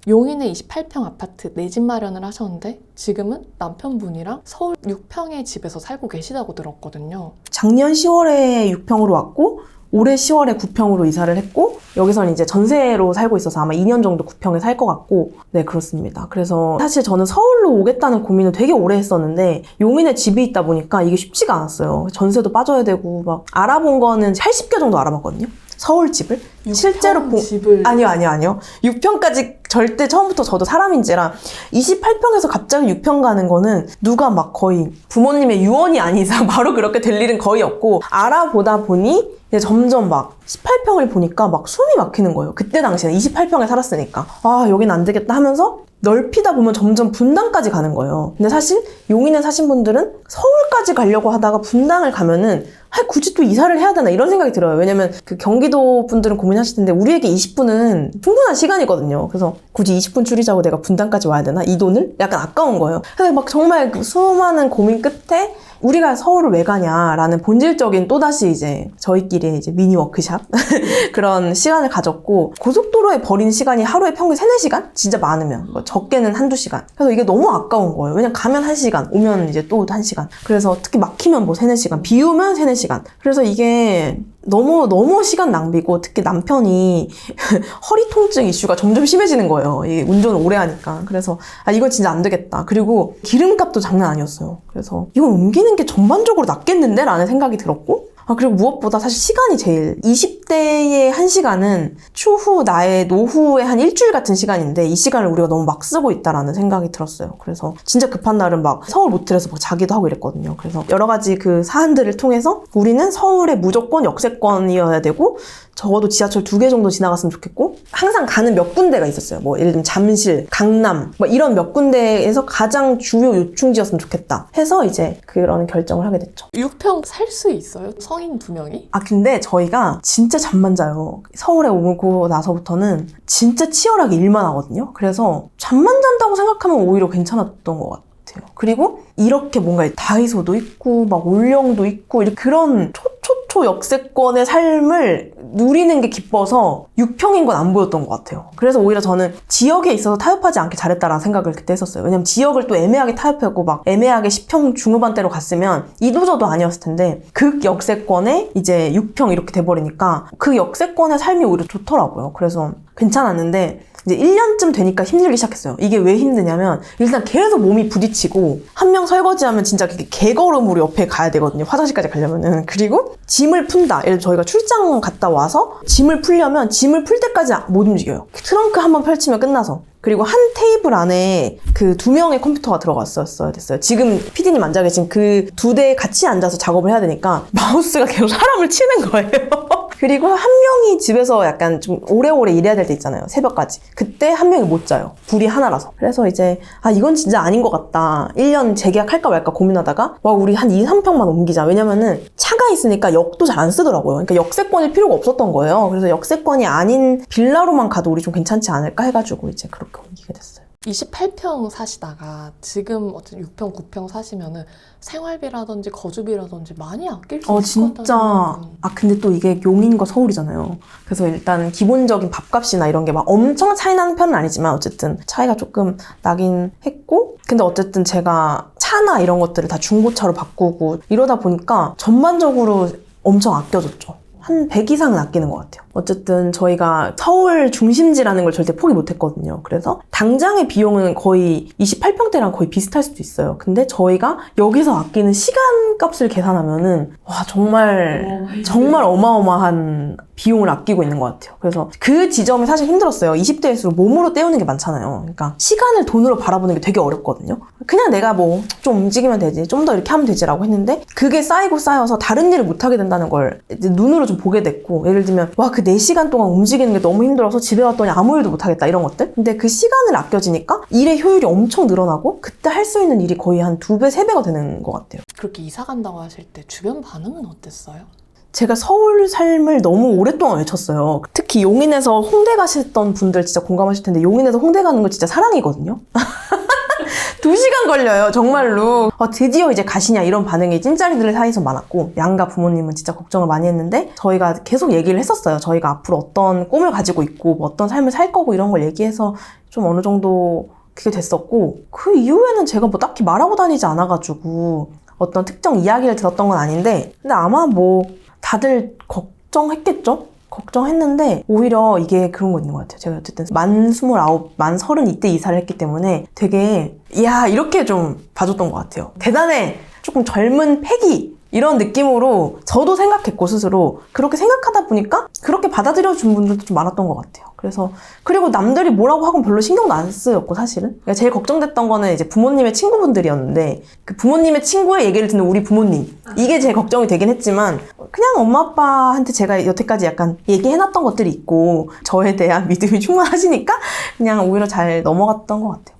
용인에 28평 아파트 내 집 마련을 하셨는데 지금은 남편분이랑 서울 6평의 집에서 살고 계시다고 들었거든요. 작년 10월에 6평으로 왔고 올해 10월에 9평으로 이사를 했고 여기서는 이제 전세로 살고 있어서 아마 2년 정도 9평에 살 것 같고 네 그렇습니다. 그래서 사실 저는 서울로 오겠다는 고민을 되게 오래 했었는데 용인에 집이 있다 보니까 이게 쉽지가 않았어요. 전세도 빠져야 되고 막 알아본 거는 80개 정도 알아봤거든요. 서울집을 실제로 집을 아니요 6평까지 절대 처음부터 저도 사람인지라 28평에서 갑자기 6평 가는 거는 누가 막 거의 부모님의 유언이 아닌 이상 바로 그렇게 될 일은 거의 없고 알아보다 보니 이제 점점 막 18평을 보니까 막 숨이 막히는 거예요. 그때 당시에는 28평에 살았으니까 아 여긴 안 되겠다 하면서 넓히다 보면 점점 분당까지 가는 거예요. 근데 사실 용인에 사신 분들은 서울까지 가려고 하다가 분당을 가면은 굳이 또 이사를 해야 되나 이런 생각이 들어요. 왜냐면 그 경기도 분들은 고민하실 텐데 우리에게 20분은 충분한 시간이거든요. 그래서 굳이 20분 줄이자고 내가 분당까지 와야 되나? 이 돈을? 약간 아까운 거예요. 그래서 막 정말 그 수많은 고민 끝에 우리가 서울을 왜 가냐라는 본질적인 또다시 이제 저희끼리 이제 미니 워크샵 그런 시간을 가졌고 고속도로에 버린 시간이 하루에 평균 3-4시간? 진짜 많으면 뭐 적게는 1-2시간. 그래서 이게 너무 아까운 거예요. 왜냐면 가면 1시간, 오면 이제 또 1시간. 그래서 특히 막히면 뭐 3-4시간, 비 오면 3-4시간. 그래서 이게 너무 시간 낭비고 특히 남편이 허리 통증 이슈가 점점 심해지는 거예요. 이 운전을 오래 하니까. 그래서 이건 진짜 안 되겠다. 그리고 기름값도 장난 아니었어요. 그래서 이걸 옮기는 게 전반적으로 낫겠는데? 라는 생각이 들었고 그리고 무엇보다 사실 시간이 제일 20대의 1시간은 추후 나의 노후의 한 일주일 같은 시간인데 이 시간을 우리가 너무 막 쓰고 있다라는 생각이 들었어요. 그래서 진짜 급한 날은 막 서울 모텔에서 막 자기도 하고 이랬거든요. 그래서 여러 가지 그 사안들을 통해서 우리는 서울에 무조건 역세권이어야 되고 적어도 지하철 2개 정도 지나갔으면 좋겠고 항상 가는 몇 군데가 있었어요. 뭐 예를 들면 잠실, 강남 뭐 이런 몇 군데에서 가장 주요 요충지였으면 좋겠다 해서 이제 그런 결정을 하게 됐죠. 6평 살 수 있어요? 성인 2명이? 근데 저희가 진짜 잠만 자요. 서울에 오고 나서부터는 진짜 치열하게 일만 하거든요. 그래서 잠만 잔다고 생각하면 오히려 괜찮았던 것 같아요. 그리고 이렇게 뭔가 다이소도 있고 막 올영도 있고 그런 초초초 역세권의 삶을 누리는 게 기뻐서 6평인 건 안 보였던 것 같아요. 그래서 오히려 저는 지역에 있어서 타협하지 않게 잘했다라는 생각을 그때 했었어요. 왜냐면 지역을 또 애매하게 타협하고 막 애매하게 10평 중후반대로 갔으면 이도저도 아니었을 텐데 극 역세권에 이제 6평 이렇게 돼버리니까 그 역세권의 삶이 오히려 좋더라고요. 그래서 괜찮았는데 이제 1년쯤 되니까 힘들기 시작했어요. 이게 왜 힘드냐면 일단 계속 몸이 부딪히고 한 명 설거지하면 진짜 그게 개걸음으로 옆에 가야 되거든요. 화장실까지 가려면은. 그리고 짐을 푼다. 예를 들어 저희가 출장 갔다 와서 짐을 풀려면 짐을 풀 때까지 못 움직여요. 트렁크 한번 펼치면 끝나서. 그리고 한 테이블 안에 그 2명의 컴퓨터가 들어갔었어야 됐어요. 지금 PD님 앉아 계신 그 2대 같이 앉아서 작업을 해야 되니까 마우스가 계속 사람을 치는 거예요. 그리고 한 명이 집에서 약간 좀 오래오래 일해야 될 때 있잖아요. 새벽까지. 그때 한 명이 못 자요. 불이 하나라서. 그래서 이제 이건 진짜 아닌 것 같다. 1년 재계약할까 말까 고민하다가 우리 한 2-3평만 옮기자. 왜냐면은 차가 있으니까 역도 잘 안 쓰더라고요. 그러니까 역세권일 필요가 없었던 거예요. 그래서 역세권이 아닌 빌라로만 가도 우리 좀 괜찮지 않을까 해가지고 이제 그렇게 옮기게 됐어요. 28평 사시다가 지금 어쨌든 6평, 9평 사시면은 생활비라든지 거주비라든지 많이 아낄 수 있을 것 진짜. 같다는 근데 또 이게 용인과 서울이잖아요. 그래서 일단 기본적인 밥값이나 이런 게 막 엄청 차이 나는 편은 아니지만 어쨌든 차이가 조금 나긴 했고 근데 어쨌든 제가 차나 이런 것들을 다 중고차로 바꾸고 이러다 보니까 전반적으로 엄청 아껴졌죠. 한 100 이상은 아끼는 것 같아요. 어쨌든 저희가 서울 중심지라는 걸 절대 포기 못 했거든요. 그래서 당장의 비용은 거의 28평대랑 거의 비슷할 수도 있어요. 근데 저희가 여기서 아끼는 시간값을 계산하면은 정말 어마어마한 비용을 아끼고 있는 것 같아요. 그래서 그 지점이 사실 힘들었어요. 20대일수록 몸으로 때우는 게 많잖아요. 그러니까 시간을 돈으로 바라보는 게 되게 어렵거든요. 그냥 내가 뭐 좀 움직이면 되지, 좀 더 이렇게 하면 되지라고 했는데 그게 쌓여서 다른 일을 못 하게 된다는 걸 이제 눈으로 좀 보게 됐고 예를 들면 그 4시간 동안 움직이는 게 너무 힘들어서 집에 왔더니 아무 일도 못 하겠다 이런 것들. 근데 그 시간을 아껴지니까 일의 효율이 엄청 늘어나고 그때 할 수 있는 일이 거의 한 2배, 3배가 되는 것 같아요. 그렇게 이사 간다고 하실 때 주변 반응은 어땠어요? 제가 서울 삶을 너무 오랫동안 외쳤어요. 특히 용인에서 홍대 가셨던 분들 진짜 공감하실 텐데 용인에서 홍대 가는 거 진짜 사랑이거든요. 2시간 걸려요, 정말로. 드디어 이제 가시냐 이런 반응이 찐짜리들 사이에서 많았고, 양가 부모님은 진짜 걱정을 많이 했는데 저희가 계속 얘기를 했었어요. 저희가 앞으로 어떤 꿈을 가지고 있고 뭐 어떤 삶을 살 거고 이런 걸 얘기해서 좀 어느 정도 그게 됐었고, 그 이후에는 제가 뭐 딱히 말하고 다니지 않아가지고 어떤 특정 이야기를 들었던 건 아닌데, 근데 아마 뭐 다들 걱정했겠죠? 걱정했는데 오히려 이게 그런 거 있는 것 같아요. 제가 어쨌든 만 29, 만 30 이때 이사를 했기 때문에 되게 이야 이렇게 좀 봐줬던 것 같아요. 대단해! 조금 젊은 패기! 이런 느낌으로 저도 생각했고 스스로 그렇게 생각하다 보니까 그렇게 받아들여준 분들도 좀 많았던 것 같아요. 그래서 그리고 남들이 뭐라고 하건 별로 신경도 안 쓰였고 사실은 그러니까 제일 걱정됐던 거는 이제 부모님의 친구분들이었는데 그 부모님의 친구의 얘기를 듣는 우리 부모님 이게 제일 걱정이 되긴 했지만 그냥 엄마 아빠한테 제가 여태까지 약간 얘기해놨던 것들이 있고 저에 대한 믿음이 충만하시니까 그냥 오히려 잘 넘어갔던 것 같아요.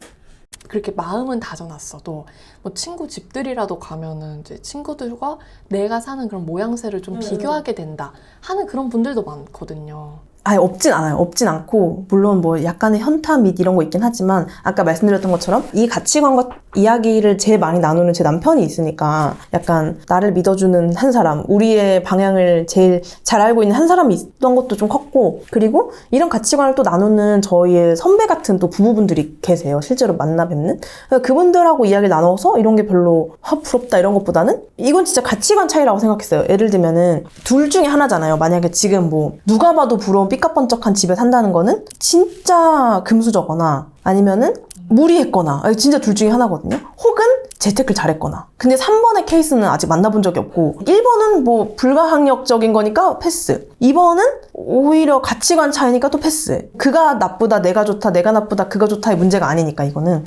그렇게 마음은 다져놨어도 뭐 친구 집들이라도 가면은 이제 친구들과 내가 사는 그런 모양새를 좀 비교하게 된다 하는 그런 분들도 많거든요. 아예 없진 않아요. 없진 않고 물론 뭐 약간의 현타 및 이런 거 있긴 하지만 아까 말씀드렸던 것처럼 이 가치관과 이야기를 제일 많이 나누는 제 남편이 있으니까 약간 나를 믿어주는 한 사람, 우리의 방향을 제일 잘 알고 있는 한 사람이 있던 것도 좀 컸고, 그리고 이런 가치관을 또 나누는 저희의 선배 같은 또 부부분들이 계세요. 실제로 만나 뵙는. 그분들하고 이야기를 나눠서 이런 게 별로 부럽다 이런 것보다는 이건 진짜 가치관 차이라고 생각했어요. 예를 들면은 둘 중에 하나잖아요. 만약에 지금 뭐 누가 봐도 부러운 삐까번쩍한 집에 산다는 거는 진짜 금수저거나 아니면은 무리했거나 진짜 둘 중에 하나거든요. 혹은 재테크를 잘했거나. 근데 3번의 케이스는 아직 만나본 적이 없고 1번은 뭐 불가항력적인 거니까 패스. 2번은 오히려 가치관 차이니까 또 패스. 그가 나쁘다 내가 좋다 내가 나쁘다 그가 좋다의 문제가 아니니까 이거는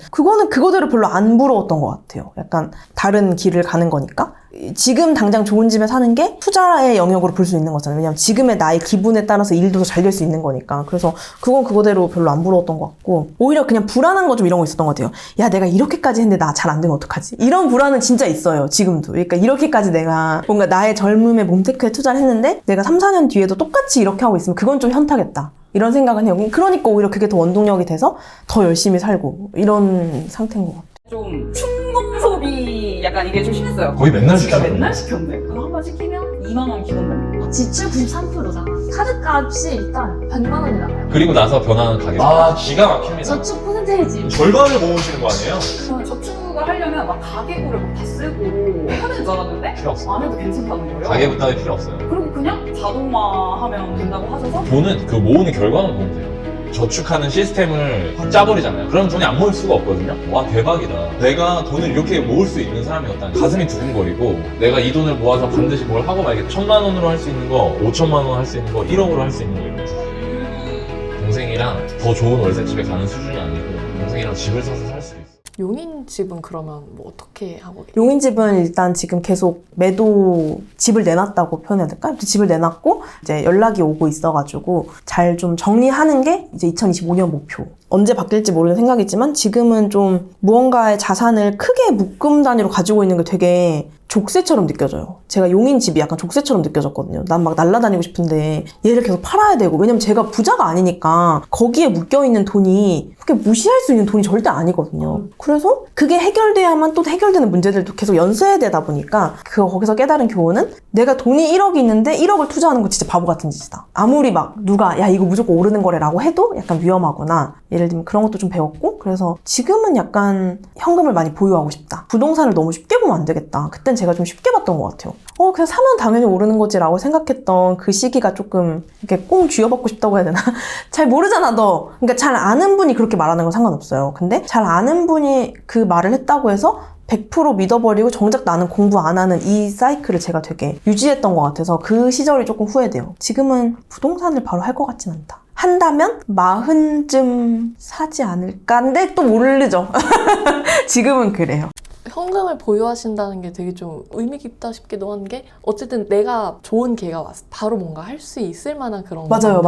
그거대로 별로 안 부러웠던 것 같아요. 약간 다른 길을 가는 거니까. 지금 당장 좋은 집에 사는 게 투자의 영역으로 볼 수 있는 거잖아요. 왜냐면 지금의 나의 기분에 따라서 일도 더 잘 될 수 있는 거니까. 그래서 그건 그거대로 별로 안 부러웠던 것 같고 오히려 그냥 불안한 거 좀 이런 거 있었던 것 같아요. 야 내가 이렇게까지 했는데 나 잘 안 되면 어떡하지? 이런 불안은 진짜 있어요. 지금도. 그러니까 이렇게까지 내가 뭔가 나의 젊음에 몸테크에 투자를 했는데 내가 3, 4년 뒤에도 똑같이 이렇게 하고 있으면 그건 좀 현타겠다. 이런 생각은 해요. 그러니까 오히려 그게 더 원동력이 돼서 더 열심히 살고 이런 상태인 것 같아요. 좀 충동 소비 약간 이게 좀 심했어요. 거의 맨날 진짜 시켰네. 맨날 시켰네. 그럼 한 번 시키면 2만 원 기본 됩니다. 지출 93%잖아. 카드값이 일단 100만 원이 나가요. 그리고 나서 변하는 가격. 아, 기가 막힙니다. 저축 퍼센테이지. 절반을 모으시는 거 아니에요? 저는 저축을 하려면 막 가계부를 막 다 쓰고 해야 되는 줄 알았는데 필요 없어요. 안 해도 괜찮다는 거예요. 가계부 따위 필요 없어요. 그리고 그냥 자동화하면 된다고 하셔서 돈은 그 모으는 결과만 보면 돼요. 저축하는 시스템을 짜버리잖아요. 그럼 돈이 안 모일 수가 없거든요. 와 대박이다. 내가 돈을 이렇게 모을 수 있는 사람이었다니 가슴이 두근거리고 내가 이 돈을 모아서 반드시 뭘 하고 말겠다. 1,000만 원으로 할 수 있는 거, 5천만 원 할 수 있는 거, 1억으로 할 수 있는 거 이런 거. 동생이랑 더 좋은 월세집에 가는 수준이 아니고 동생이랑 집을 사서 살 수 있어. 용인 집은 그러면 뭐 어떻게 하고 계세요? 용인집은 일단 지금 계속 매도 집을 내놨다고 표현해야 될까? 집을 내놨고 이제 연락이 오고 있어가지고 잘 좀 정리하는 게 이제 2025년 목표. 언제 바뀔지 모르는 생각이지만 지금은 좀 무언가의 자산을 크게 묶음 단위로 가지고 있는 게 되게 족쇄처럼 느껴져요. 제가 용인 집이 약간 족쇄처럼 느껴졌거든요. 난 막 날아다니고 싶은데 얘를 계속 팔아야 되고 왜냐면 제가 부자가 아니니까 거기에 묶여있는 돈이 그렇게 무시할 수 있는 돈이 절대 아니거든요. 그래서 그게 해결돼야만 또 해결되는 문제들도 계속 연쇄 되다 보니까 거기서 깨달은 교훈은 내가 돈이 1억이 있는데 1억을 투자하는 거 진짜 바보 같은 짓이다. 아무리 막 누가 야 이거 무조건 오르는 거래라고 해도 약간 위험하거나 예를 들면 그런 것도 좀 배웠고 그래서 지금은 약간 현금을 많이 보유하고 싶다. 부동산을 너무 쉽게 보면 안 되겠다. 그땐 제가 좀 쉽게 봤던 것 같아요. 그냥 사면 당연히 오르는 거지라고 생각했던 그 시기가 조금 이렇게 꽁 쥐어받고 싶다고 해야 되나? 잘 모르잖아 너. 그러니까 잘 아는 분이 그렇게 말하는 건 상관없어요. 근데 잘 아는 분이 그 말을 했다고 해서 100% 믿어버리고 정작 나는 공부 안 하는 이 사이클을 제가 되게 유지했던 것 같아서 그 시절이 조금 후회돼요. 지금은 부동산을 바로 할 것 같진 않다. 한다면 40쯤 사지 않을까? 근데 또 모르죠. 지금은 그래요. 현금을 보유하신다는 게 되게 좀 의미 깊다 싶기도 한 게 어쨌든 내가 좋은 기회가 왔어. 바로 뭔가 할 수 있을 만한 그런 맞아요.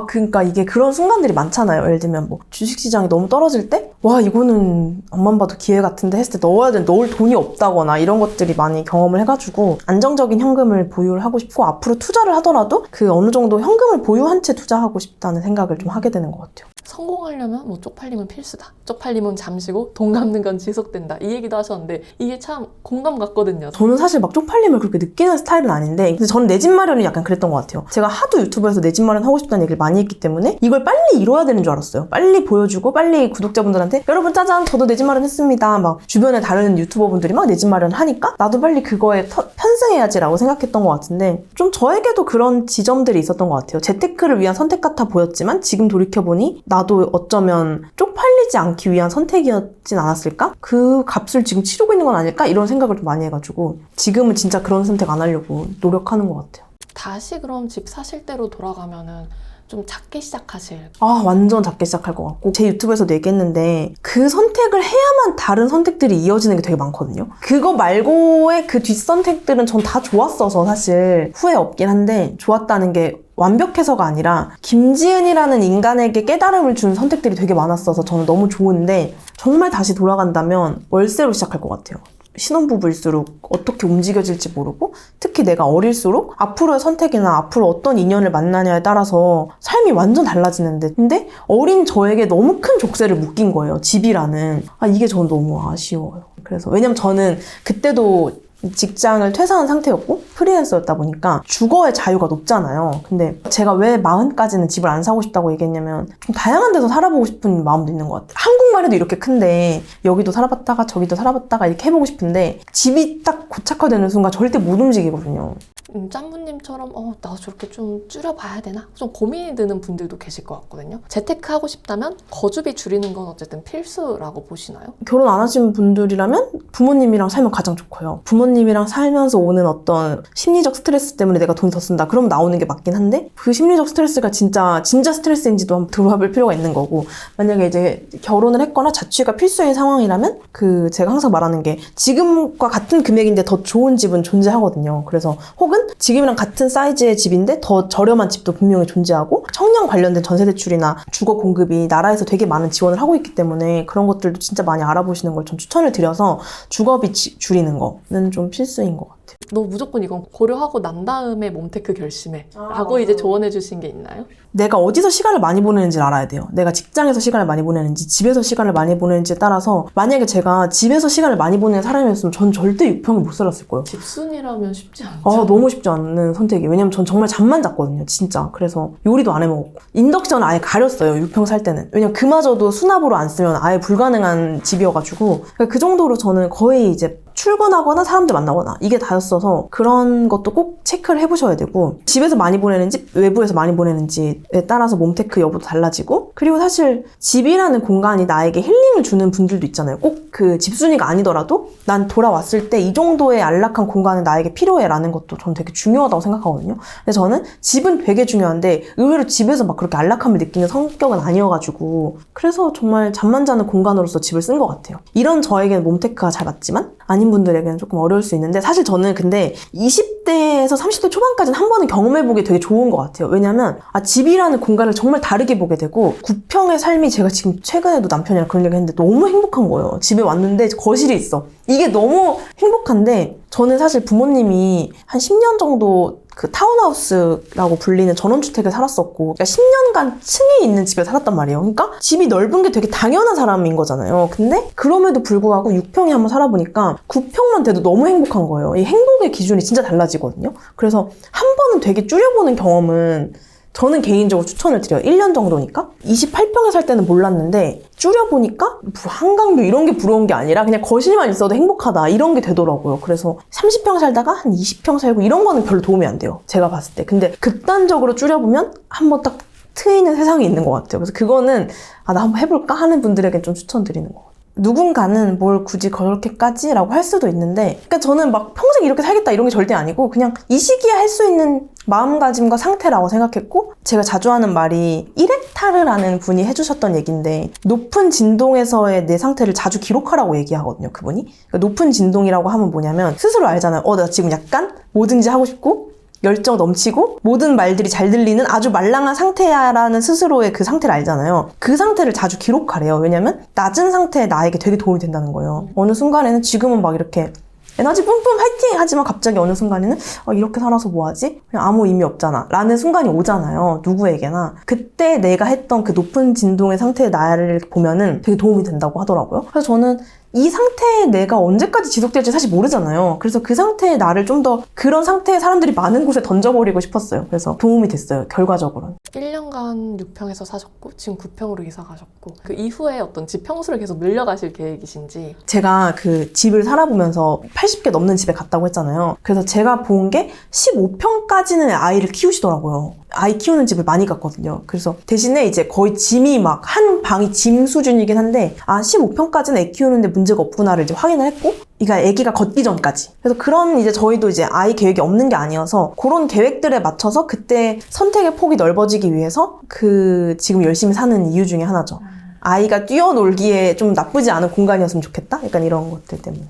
그러니까 이게 그런 순간들이 많잖아요. 예를 들면 뭐 주식시장이 너무 떨어질 때 와 이거는 앞만 봐도 기회 같은데 했을 때 넣을 돈이 없다거나 이런 것들이 많이 경험을 해가지고 안정적인 현금을 보유를 하고 싶고 앞으로 투자를 하더라도 그 어느 정도 현금을 보유한 채 투자하고 싶다는 생각을 좀 하게 되는 것 같아요. 성공하려면 뭐 쪽팔림은 필수다. 쪽팔림은 잠시고 돈 갚는 건 지속된다. 이 얘기도 하셨는데 이게 참 공감 같거든요. 저는 사실 막 쪽팔림을 그렇게 느끼는 스타일은 아닌데 근데 저는 내 집 마련이 약간 그랬던 것 같아요. 제가 하도 유튜브에서 내 집 마련 하고 싶다는 얘기를 많이 했기 때문에 이걸 빨리 이뤄야 되는 줄 알았어요. 빨리 보여주고 빨리 구독자분들한테 여러분 짜잔 저도 내 집 마련 했습니다. 막 주변에 다른 유튜버분들이 막 내 집 마련 하니까 나도 빨리 그거에 편승해야지라고 생각했던 것 같은데 좀 저에게도 그런 지점들이 있었던 것 같아요. 재테크를 위한 선택 같아 보였지만 지금 돌이켜보니 나도 어쩌면 쪽팔리지 않기 위한 선택이었진 않았을까? 그 값을 지금 치르고 있는 건 아닐까? 이런 생각을 좀 많이 해가지고 지금은 진짜 그런 선택 안 하려고 노력하는 것 같아요. 다시 그럼 집 사실 때로 돌아가면은 좀 작게 시작하실. 완전 작게 시작할 것 같고 제 유튜브에서도 얘기했는데 그 선택을 해야만 다른 선택들이 이어지는 게 되게 많거든요. 그거 말고의 그 뒷선택들은 전 다 좋았어서 사실 후회 없긴 한데 좋았다는 게 완벽해서가 아니라 김지은이라는 인간에게 깨달음을 준 선택들이 되게 많았어서 저는 너무 좋은데 정말 다시 돌아간다면 월세로 시작할 것 같아요. 신혼부부일수록 어떻게 움직여질지 모르고 특히 내가 어릴수록 앞으로의 선택이나 앞으로 어떤 인연을 만나냐에 따라서 삶이 완전 달라지는데 근데 어린 저에게 너무 큰 족쇄를 묶인 거예요. 집이라는. 이게 저는 너무 아쉬워요. 그래서 왜냐면 저는 그때도 직장을 퇴사한 상태였고 프리랜서였다 보니까 주거의 자유가 높잖아요. 근데 제가 왜 40까지는 집을 안 사고 싶다고 얘기했냐면 좀 다양한 데서 살아보고 싶은 마음도 있는 것 같아요. 한국만 해도 이렇게 큰데 여기도 살아봤다가 저기도 살아봤다가 이렇게 해보고 싶은데 집이 딱 고착화되는 순간 절대 못 움직이거든요. 짬무님처럼 나도 저렇게 좀 줄여봐야 되나? 좀 고민이 드는 분들도 계실 것 같거든요. 재테크하고 싶다면 거주비 줄이는 건 어쨌든 필수라고 보시나요? 결혼 안 하신 분들이라면 부모님이랑 살면 가장 좋고요. 부모님이랑 살면서 오는 어떤 심리적 스트레스 때문에 내가 돈 더 쓴다. 그럼 나오는 게 맞긴 한데 그 심리적 스트레스가 진짜 스트레스인지도 한번 들어볼 필요가 있는 거고 만약에 이제 결혼을 했거나 자취가 필수인 상황이라면 제가 항상 말하는 게 지금과 같은 금액인데 더 좋은 집은 존재하거든요. 그래서 혹은 지금이랑 같은 사이즈의 집인데 더 저렴한 집도 분명히 존재하고 청년 관련된 전세 대출이나 주거 공급이 나라에서 되게 많은 지원을 하고 있기 때문에 그런 것들도 진짜 많이 알아보시는 걸 전 추천을 드려서 주거비 줄이는 거는 좀 필수인 것 같아요. 너 무조건 이건 고려하고 난 다음에 몸테크 결심해 라고 이제 조언해 주신 게 있나요? 내가 어디서 시간을 많이 보내는지를 알아야 돼요. 내가 직장에서 시간을 많이 보내는지 집에서 시간을 많이 보내는지에 따라서 만약에 제가 집에서 시간을 많이 보내는 사람이었으면 전 절대 6평을 못 살았을 거예요. 집순이라면 쉽지 않죠. 너무 쉽지 않는 선택이에요. 왜냐면 전 정말 잠만 잤거든요. 진짜. 그래서 요리도 안 해먹었고 인덕션을 아예 가렸어요. 6평 살 때는. 왜냐면 그마저도 수납으로 안 쓰면 아예 불가능한 집이어가지고 그러니까 그 정도로 저는 거의 이제 출근하거나 사람들 만나거나 이게 다였어서 그런 것도 꼭 체크를 해보셔야 되고 집에서 많이 보내는지 외부에서 많이 보내는지에 따라서 몸테크 여부도 달라지고 그리고 사실 집이라는 공간이 나에게 힐링을 주는 분들도 있잖아요. 꼭 그 집순이가 아니더라도 난 돌아왔을 때 이 정도의 안락한 공간은 나에게 필요해 라는 것도 저는 되게 중요하다고 생각하거든요. 근데 저는 집은 되게 중요한데 의외로 집에서 막 그렇게 안락함을 느끼는 성격은 아니어가지고 그래서 정말 잠만 자는 공간으로서 집을 쓴 것 같아요. 이런 저에게는 몸테크가 잘 맞지만 아닌 분들에게는 조금 어려울 수 있는데 사실 저는 근데 20대에서 30대 초반까지는 한 번은 경험해보기 되게 좋은 것 같아요. 왜냐면 집이라는 공간을 정말 다르게 보게 되고 9평의 삶이 제가 지금 최근에도 남편이랑 그런 얘기 했는데 너무 행복한 거예요. 집에 왔는데 거실이 있어. 이게 너무 행복한데 저는 사실 부모님이 한 10년 정도 그 타운하우스라고 불리는 전원주택에 살았었고 그러니까 10년간 층에 있는 집에 살았단 말이에요. 그러니까 집이 넓은 게 되게 당연한 사람인 거잖아요. 근데 그럼에도 불구하고 6평에 한번 살아보니까 9평만 돼도 너무 행복한 거예요. 이 행복의 기준이 진짜 달라지거든요. 그래서 한 번은 되게 줄여보는 경험은 저는 개인적으로 추천을 드려요. 1년 정도니까. 28평에 살 때는 몰랐는데 줄여보니까 한강뷰 이런 게 부러운 게 아니라 그냥 거실만 있어도 행복하다 이런 게 되더라고요. 그래서 30평 살다가 한 20평 살고 이런 거는 별로 도움이 안 돼요. 제가 봤을 때. 근데 극단적으로 줄여보면 한번 딱 트이는 세상이 있는 것 같아요. 그래서 그거는 나 한번 해볼까 하는 분들에게 좀 추천드리는 것 같아요. 누군가는 뭘 굳이 그렇게까지 라고 할 수도 있는데 그러니까 저는 막 평생 이렇게 살겠다 이런 게 절대 아니고 그냥 이 시기에 할 수 있는 마음가짐과 상태라고 생각했고 제가 자주 하는 말이 이렉타르라는 분이 해주셨던 얘기인데 높은 진동에서의 내 상태를 자주 기록하라고 얘기하거든요. 그분이. 그러니까 높은 진동이라고 하면 뭐냐면 스스로 알잖아요. 나 지금 약간 뭐든지 하고 싶고 열정 넘치고 모든 말들이 잘 들리는 아주 말랑한 상태야라는 스스로의 그 상태를 알잖아요. 그 상태를 자주 기록하래요. 왜냐면 낮은 상태의 나에게 되게 도움이 된다는 거예요. 어느 순간에는 지금은 막 이렇게 에너지 뿜뿜 화이팅! 하지만 갑자기 어느 순간에는 이렇게 살아서 뭐하지? 그냥 아무 의미 없잖아 라는 순간이 오잖아요. 누구에게나. 그때 내가 했던 그 높은 진동의 상태의 나를 보면은 되게 도움이 된다고 하더라고요. 그래서 저는 이 상태의 내가 언제까지 지속될지 사실 모르잖아요. 그래서 그 상태의 나를 좀 더 그런 상태의 사람들이 많은 곳에 던져버리고 싶었어요. 그래서 도움이 됐어요. 결과적으로는. 1년간 6평에서 사셨고 지금 9평으로 이사 가셨고 그 이후에 어떤 집 평수를 계속 늘려가실 계획이신지. 제가 그 집을 살아보면서 80개 넘는 집에 갔다고 했잖아요. 그래서 제가 본 게 15평까지는 아이를 키우시더라고요. 아이 키우는 집을 많이 갔거든요. 그래서 대신에 이제 거의 짐이 막 한 방이 짐 수준이긴 한데 15평까지는 애 키우는데 문제가 없구나를 이제 확인을 했고 그러니까 아기가 걷기 전까지. 그래서 그런 이제 저희도 이제 아이 계획이 없는 게 아니어서 그런 계획들에 맞춰서 그때 선택의 폭이 넓어지기 위해서 그 지금 열심히 사는 이유 중에 하나죠. 아이가 뛰어놀기에 좀 나쁘지 않은 공간이었으면 좋겠다? 약간 이런 것들 때문에.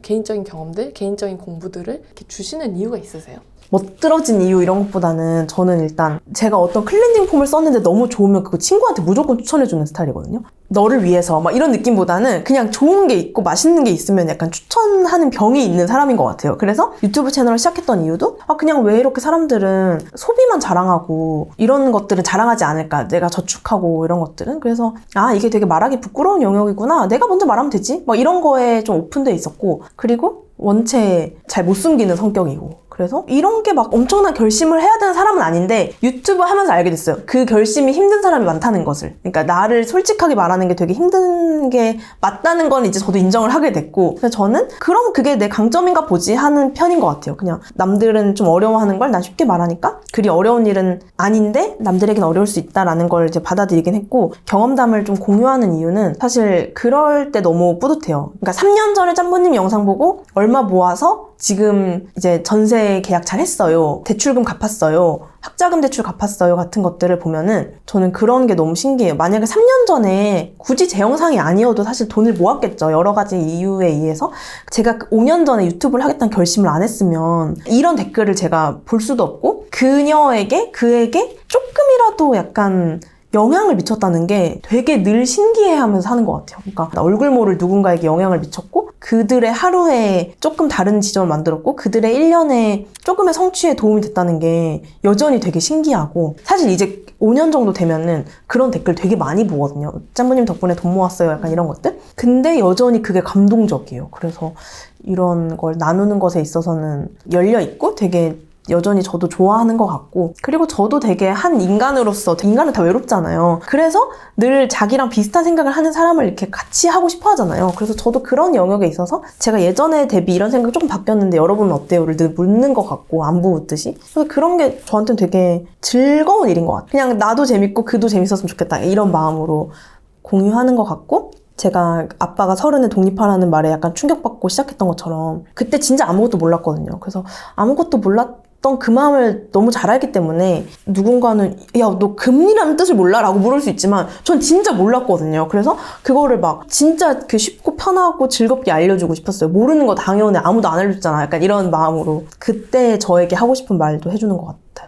개인적인 경험들, 개인적인 공부들을 이렇게 주시는 이유가 있으세요? 멋들어진 이유 이런 것보다는 저는 일단 제가 어떤 클렌징 폼을 썼는데 너무 좋으면 그거 친구한테 무조건 추천해주는 스타일이거든요. 너를 위해서 막 이런 느낌보다는 그냥 좋은 게 있고 맛있는 게 있으면 약간 추천하는 병이 있는 사람인 것 같아요. 그래서 유튜브 채널을 시작했던 이유도 그냥 왜 이렇게 사람들은 소비만 자랑하고 이런 것들은 자랑하지 않을까, 내가 저축하고 이런 것들은. 그래서 이게 되게 말하기 부끄러운 영역이구나, 내가 먼저 말하면 되지, 막 이런 거에 좀 오픈돼 있었고, 그리고 원체 잘 못 숨기는 성격이고, 그래서 이런 게 막 엄청난 결심을 해야 되는 사람은 아닌데 유튜브 하면서 알게 됐어요. 그 결심이 힘든 사람이 많다는 것을. 그러니까 나를 솔직하게 말하는 게 되게 힘든 게 맞다는 건 이제 저도 인정을 하게 됐고, 그래서 저는 그럼 그게 내 강점인가 보지 하는 편인 것 같아요. 그냥 남들은 좀 어려워하는 걸 난 쉽게 말하니까 그리 어려운 일은 아닌데 남들에겐 어려울 수 있다라는 걸 이제 받아들이긴 했고, 경험담을 좀 공유하는 이유는 사실 그럴 때 너무 뿌듯해요. 그러니까 3년 전에 짬보님 영상 보고 얼마 모아서 지금 이제 전세 계약 잘 했어요, 대출금 갚았어요, 학자금 대출 갚았어요 같은 것들을 보면은 저는 그런 게 너무 신기해요. 만약에 3년 전에 굳이 제 영상이 아니어도 사실 돈을 모았겠죠. 여러 가지 이유에 의해서. 제가 5년 전에 유튜브를 하겠다는 결심을 안 했으면 이런 댓글을 제가 볼 수도 없고, 그에게 조금이라도 약간 영향을 미쳤다는 게 되게 늘 신기해하면서 하는 것 같아요. 그러니까 얼굴 모를 누군가에게 영향을 미쳤고, 그들의 하루에 조금 다른 지점을 만들었고, 그들의 1년에 조금의 성취에 도움이 됐다는 게 여전히 되게 신기하고, 사실 이제 5년 정도 되면은 그런 댓글 되게 많이 보거든요. 짬부님 덕분에 돈 모았어요, 약간 이런 것들. 근데 여전히 그게 감동적이에요. 그래서 이런 걸 나누는 것에 있어서는 열려있고 되게 여전히 저도 좋아하는 것 같고, 그리고 저도 되게 한 인간으로서, 인간은 다 외롭잖아요. 그래서 늘 자기랑 비슷한 생각을 하는 사람을 이렇게 같이 하고 싶어 하잖아요. 그래서 저도 그런 영역에 있어서 제가 예전에 대비 이런 생각이 조금 바뀌었는데 여러분은 어때요?를 늘 묻는 것 같고, 안부 묻듯이. 그래서 그런 게 저한테는 되게 즐거운 일인 것 같아요. 그냥 나도 재밌고 그도 재밌었으면 좋겠다, 이런 마음으로 공유하는 것 같고, 제가 아빠가 30에 독립하라는 말에 약간 충격받고 시작했던 것처럼 그때 진짜 아무것도 몰랐거든요. 그래서 아무것도 몰랐던 그 마음을 너무 잘 알기 때문에, 누군가는 야, 너 금리라는 뜻을 몰라? 라고 물을 수 있지만 전 진짜 몰랐거든요. 그래서 그거를 막 진짜 그 쉽고 편하고 즐겁게 알려주고 싶었어요. 모르는 거 당연해, 아무도 안 알려줬잖아, 약간 이런 마음으로 그때 저에게 하고 싶은 말도 해주는 것 같아요.